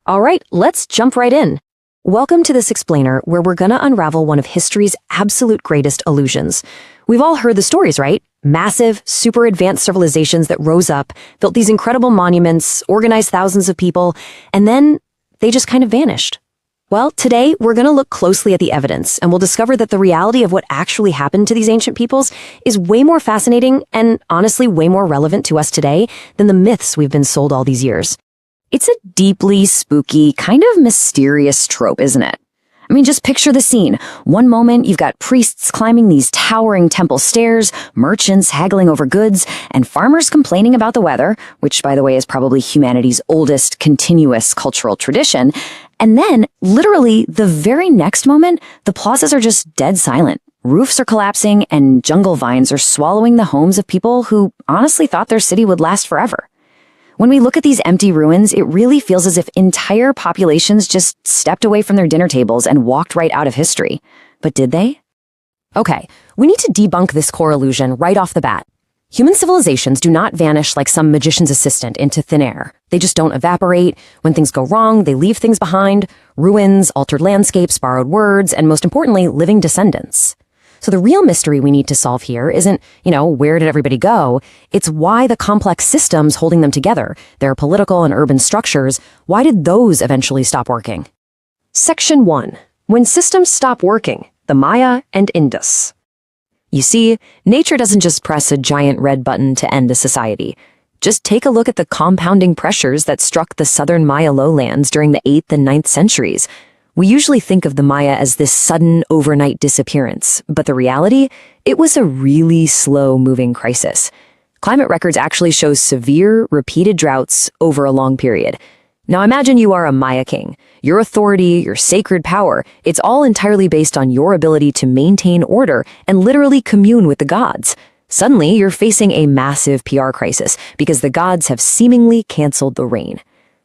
All right, let's jump right in. Welcome to this explainer where we're gonna unravel one of history's absolute greatest illusions. We've all heard the stories, right? Massive, super advanced civilizations that rose up, built these incredible monuments, organized thousands of people, and then they just kind of vanished. Well, today we're gonna look closely at the evidence, and we'll discover that the reality of what actually happened to these ancient peoples is way more fascinating and honestly way more relevant to us today than the myths we've been sold all these years. It's a deeply spooky, kind of mysterious trope, isn't it? I mean, just picture the scene. One moment, you've got priests climbing these towering temple stairs, merchants haggling over goods, and farmers complaining about the weather, which, by the way, is probably humanity's oldest continuous cultural tradition. And then, literally, the very next moment, the plazas are just dead silent. Roofs are collapsing, and jungle vines are swallowing the homes of people who honestly thought their city would last forever. When we look at these empty ruins, it really feels as if entire populations just stepped away from their dinner tables and walked right out of history. But did they? Okay, we need to debunk this core illusion right off the bat. Human civilizations do not vanish like some magician's assistant into thin air. They just don't evaporate. When things go wrong, they leave things behind: ruins, altered landscapes, borrowed words, and most importantly, living descendants. So the real mystery we need to solve here isn't, where did everybody go? It's why the complex systems holding them together, their political and urban structures, why did those eventually stop working? Section 1. When systems stop working, the Maya and Indus. You see, nature doesn't just press a giant red button to end a society. Just take a look at the compounding pressures that struck the southern Maya lowlands during the 8th and 9th centuries. We usually think of the Maya as this sudden overnight disappearance, but the reality, it was a really slow-moving crisis. Climate records actually show severe, repeated droughts over a long period. Now imagine you are a Maya king. Your authority, your sacred power, it's all entirely based on your ability to maintain order and literally commune with the gods. Suddenly, you're facing a massive PR crisis because the gods have seemingly canceled the rain.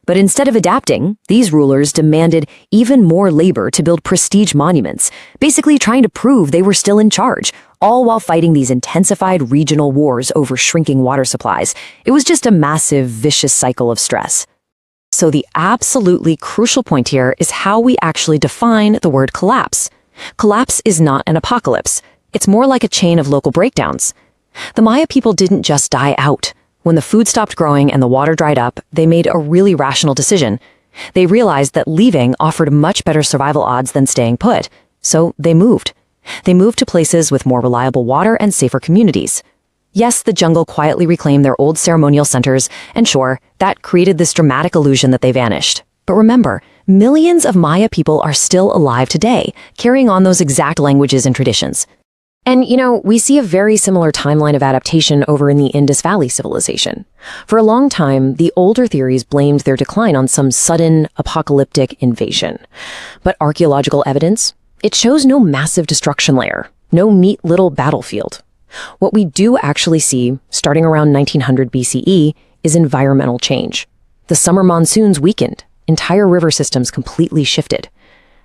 But instead of adapting, these rulers demanded even more labor to build prestige monuments, basically trying to prove they were still in charge, all while fighting these intensified regional wars over shrinking water supplies. It was just a massive, vicious cycle of stress. So the absolutely crucial point here is how we actually define the word collapse. Collapse is not an apocalypse. It's more like a chain of local breakdowns. The Maya people didn't just die out. When the food stopped growing and the water dried up, they made a really rational decision. They realized that leaving offered much better survival odds than staying put, so they moved. They moved to places with more reliable water and safer communities. Yes, the jungle quietly reclaimed their old ceremonial centers, and sure, that created this dramatic illusion that they vanished. But remember, millions of Maya people are still alive today, carrying on those exact languages and traditions. And, we see a very similar timeline of adaptation over in the Indus Valley civilization. For a long time, the older theories blamed their decline on some sudden, apocalyptic invasion. But archaeological evidence? It shows no massive destruction layer, no neat little battlefield. What we do actually see, starting around 1900 BCE, is environmental change. The summer monsoons weakened, entire river systems completely shifted.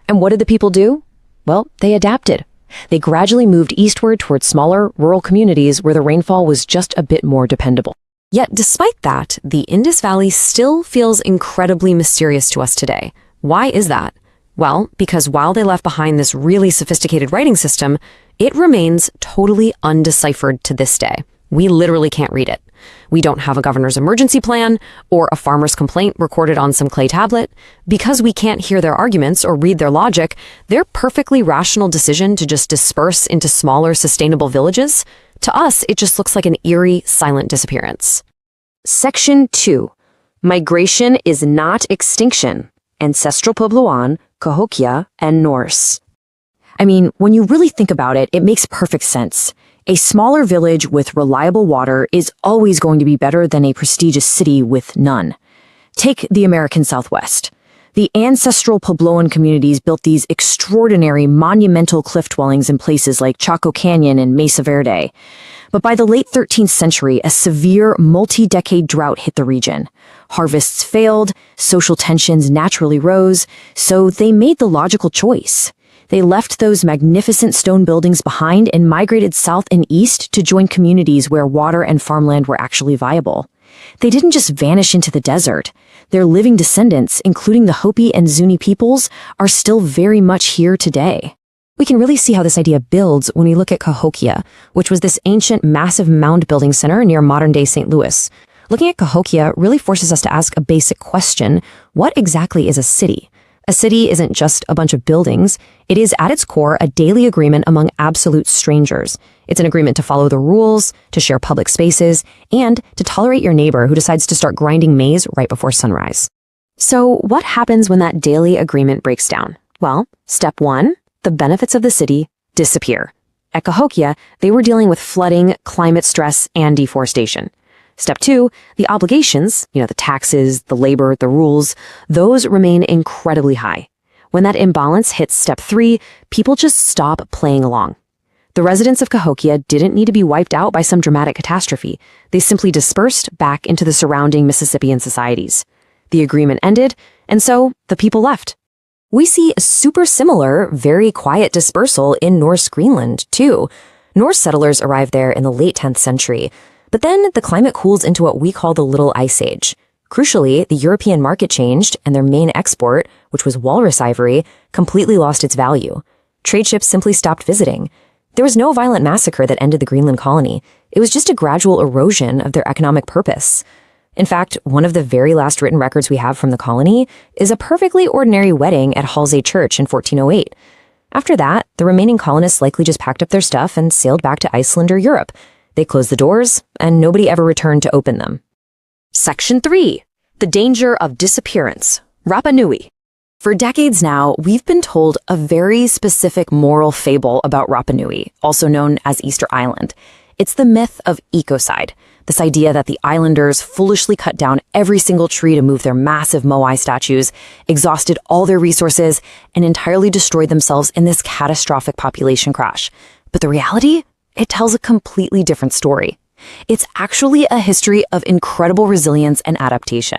And what did the people do? Well, they adapted. They gradually moved eastward towards smaller, rural communities where the rainfall was just a bit more dependable. Yet, despite that, the Indus Valley still feels incredibly mysterious to us today. Why is that? Well, because while they left behind this really sophisticated writing system, it remains totally undeciphered to this day. We literally can't read it. We don't have a governor's emergency plan or a farmer's complaint recorded on some clay tablet. Because we can't hear their arguments or read their logic, their perfectly rational decision to just disperse into smaller, sustainable villages, to us, it just looks like an eerie, silent disappearance. Section 2. Migration is not extinction. Ancestral Puebloan, Cahokia, and Norse. I mean, when you really think about it, it makes perfect sense. A smaller village with reliable water is always going to be better than a prestigious city with none. Take the American Southwest. The ancestral Puebloan communities built these extraordinary, monumental cliff dwellings in places like Chaco Canyon and Mesa Verde. But by the late 13th century, a severe, multi-decade drought hit the region. Harvests failed, social tensions naturally rose, so they made the logical choice. They left those magnificent stone buildings behind and migrated south and east to join communities where water and farmland were actually viable. They didn't just vanish into the desert. Their living descendants, including the Hopi and Zuni peoples, are still very much here today. We can really see how this idea builds when we look at Cahokia, which was this ancient, massive mound-building center near modern-day St. Louis. Looking at Cahokia really forces us to ask a basic question: what exactly is a city? A city isn't just a bunch of buildings. It is, at its core, a daily agreement among absolute strangers. It's an agreement to follow the rules, to share public spaces, and to tolerate your neighbor who decides to start grinding maize right before sunrise. So what happens when that daily agreement breaks down? Well, step one, the benefits of the city disappear. At Cahokia, they were dealing with flooding, climate stress, and deforestation. Step two, the obligations, the taxes, the labor, the rules, those remain incredibly high. When that imbalance hits step three, people just stop playing along. The residents of Cahokia didn't need to be wiped out by some dramatic catastrophe. They simply dispersed back into the surrounding Mississippian societies. The agreement ended, and so the people left. We see a super similar, very quiet dispersal in Norse Greenland, too. Norse settlers arrived there in the late 10th century. But then the climate cools into what we call the Little Ice Age. Crucially, the European market changed, and their main export, which was walrus ivory, completely lost its value. Trade ships simply stopped visiting. There was no violent massacre that ended the Greenland colony. It was just a gradual erosion of their economic purpose. In fact, one of the very last written records we have from the colony is a perfectly ordinary wedding at Halsey Church in 1408. After that, the remaining colonists likely just packed up their stuff and sailed back to Iceland or Europe. They closed the doors, and nobody ever returned to open them. Section 3. The Danger of Disappearance. Rapa Nui. For decades now, we've been told a very specific moral fable about Rapa Nui, also known as Easter Island. It's the myth of ecocide, this idea that the islanders foolishly cut down every single tree to move their massive moai statues, exhausted all their resources, and entirely destroyed themselves in this catastrophic population crash. But the reality? It tells a completely different story. It's actually a history of incredible resilience and adaptation.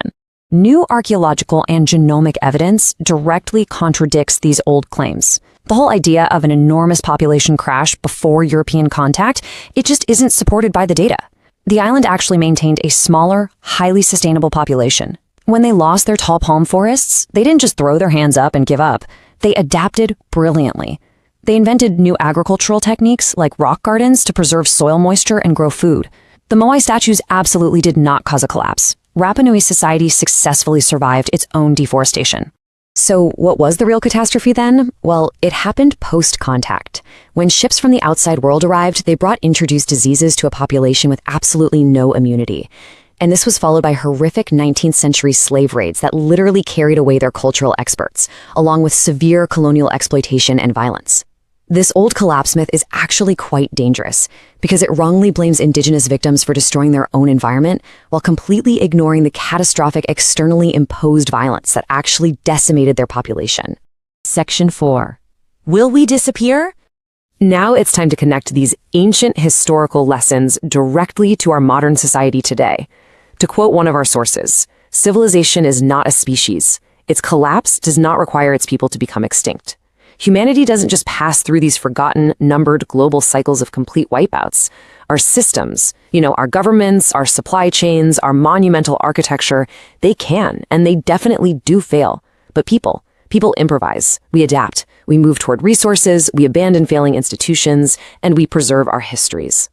New archaeological and genomic evidence directly contradicts these old claims. The whole idea of an enormous population crash before European contact, it just isn't supported by the data. The island actually maintained a smaller, highly sustainable population. When they lost their tall palm forests, they didn't just throw their hands up and give up. They adapted brilliantly. They invented new agricultural techniques like rock gardens to preserve soil moisture and grow food. The moai statues absolutely did not cause a collapse. Rapa Nui society successfully survived its own deforestation. So what was the real catastrophe then? Well, it happened post-contact. When ships from the outside world arrived, they brought introduced diseases to a population with absolutely no immunity. And this was followed by horrific 19th century slave raids that literally carried away their cultural experts, along with severe colonial exploitation and violence. This old collapse myth is actually quite dangerous because it wrongly blames indigenous victims for destroying their own environment while completely ignoring the catastrophic externally imposed violence that actually decimated their population. Section 4. Will we disappear? Now it's time to connect these ancient historical lessons directly to our modern society today. To quote one of our sources, civilization is not a species. Its collapse does not require its people to become extinct. Humanity doesn't just pass through these forgotten, numbered global cycles of complete wipeouts. Our systems, our governments, our supply chains, our monumental architecture, they can, and they definitely do fail. But people improvise, we adapt, we move toward resources, we abandon failing institutions, and we preserve our histories.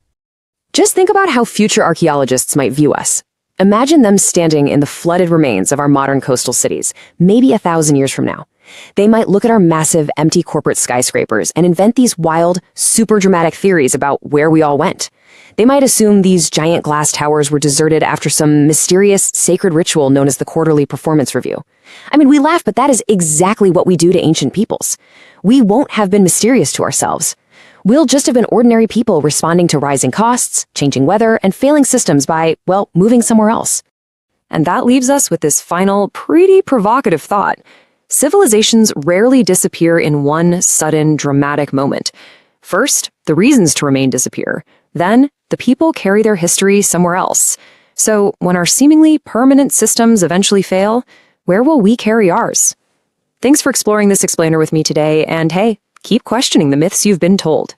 Just think about how future archaeologists might view us. Imagine them standing in the flooded remains of our modern coastal cities, maybe 1,000 years from now. They might look at our massive, empty corporate skyscrapers and invent these wild, super dramatic theories about where we all went. They might assume these giant glass towers were deserted after some mysterious, sacred ritual known as the Quarterly Performance Review. I mean, we laugh, but that is exactly what we do to ancient peoples. We won't have been mysterious to ourselves. We'll just have been ordinary people responding to rising costs, changing weather, and failing systems by, moving somewhere else. And that leaves us with this final, pretty provocative thought. Civilizations rarely disappear in one sudden, dramatic moment. First, the reasons to remain disappear. Then, the people carry their history somewhere else. So, when our seemingly permanent systems eventually fail, where will we carry ours? Thanks for exploring this explainer with me today, and hey, keep questioning the myths you've been told.